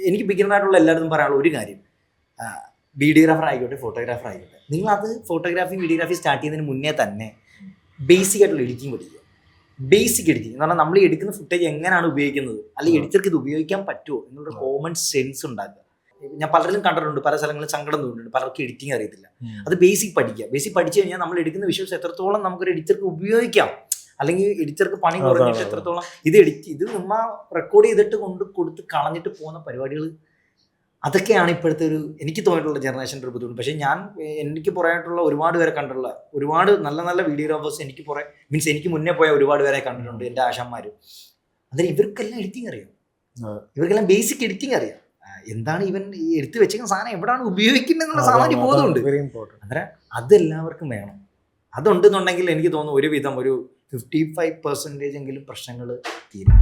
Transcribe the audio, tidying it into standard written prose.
എനിക്ക് ബിഗിനറായിട്ടുള്ള എല്ലായിടത്തും പറയാനുള്ള ഒരു കാര്യം, വീഡിയോഗ്രാഫർ ആയിക്കോട്ടെ ഫോട്ടോഗ്രാഫർ ആയിക്കോട്ടെ, നിങ്ങളത് ഫോട്ടോഗ്രാഫി വീഡിയോഗ്രാഫി സ്റ്റാർട്ട് ചെയ്യുന്നതിന് മുന്നേ തന്നെ ബേസിക് ആയിട്ടുള്ള എഡിറ്റിംഗ് പഠിക്കുക. ബേസിക് എഡിറ്റിംഗ് എന്ന് പറഞ്ഞാൽ നമ്മൾ എടുക്കുന്ന ഫുട്ടേജ് എങ്ങനെയാണ് ഉപയോഗിക്കുന്നത്, അല്ലെങ്കിൽ എഡിറ്റർക്ക് ഇത് ഉപയോഗിക്കാൻ പറ്റുമോ എന്നുള്ള കോമൺ സെൻസ് ഉണ്ടാക്കുക. ഞാൻ പലരിലും കണ്ടിട്ടുണ്ട്, പല സ്ഥലങ്ങളിൽ സങ്കടം തോന്നിയിട്ടുണ്ട്, പലർക്കും എഡിറ്റിംഗ് അറിയത്തില്ല. അത് ബേസിക് പഠിക്കുക. ബേസിക് പഠിച്ചു കഴിഞ്ഞാൽ നമ്മൾ എടുക്കുന്ന വിഷ്വൽസ് എത്രത്തോളം നമുക്കൊരു എഡിറ്റർക്ക് ഉപയോഗിക്കാം, അല്ലെങ്കിൽ എഡിറ്റർക്ക് പണി കുറഞ്ഞിട്ട് എത്രത്തോളം ഇത് നമ്മ റെക്കോർഡ് ചെയ്തിട്ട് കൊടുത്ത് കളഞ്ഞിട്ട് പോകുന്ന പരിപാടികൾ, അതൊക്കെയാണ് ഇപ്പോഴത്തെ ഒരു എനിക്ക് തോന്നിയിട്ടുള്ള ജനറേഷൻ്റെ ഒരു ബുദ്ധിമുട്ട്. പക്ഷേ എനിക്ക് പുറമായിട്ടുള്ള ഒരുപാട് പേരെ കണ്ടിട്ടുള്ള ഒരുപാട് നല്ല നല്ല വീഡിയോഗ്രാഫേഴ്സ് എനിക്ക് മുന്നേ പോയ ഒരുപാട് പേരെ കണ്ടിട്ടുണ്ട്, എൻ്റെ ആശാന്മാർ. അതിന് ഇവർക്കെല്ലാം എഡിറ്റിംഗ് അറിയാം, ഇവർക്കെല്ലാം ബേസിക് എഡിറ്റിംഗ് അറിയാം. എന്താണ് ഇവൻ എടുത്തു വെച്ചിരിക്കുന്ന സാധനം എവിടെയാണ് ഉപയോഗിക്കുന്നത് എന്നുള്ള സാമാന്യ ബോധമുണ്ട്. അന്നേരം അതെല്ലാവർക്കും വേണം. അതുണ്ടെന്നുണ്ടെങ്കിൽ എനിക്ക് തോന്നുന്നു ഒരുവിധം ഒരു 55% എങ്കിലും പ്രശ്നങ്ങൾ തീരും.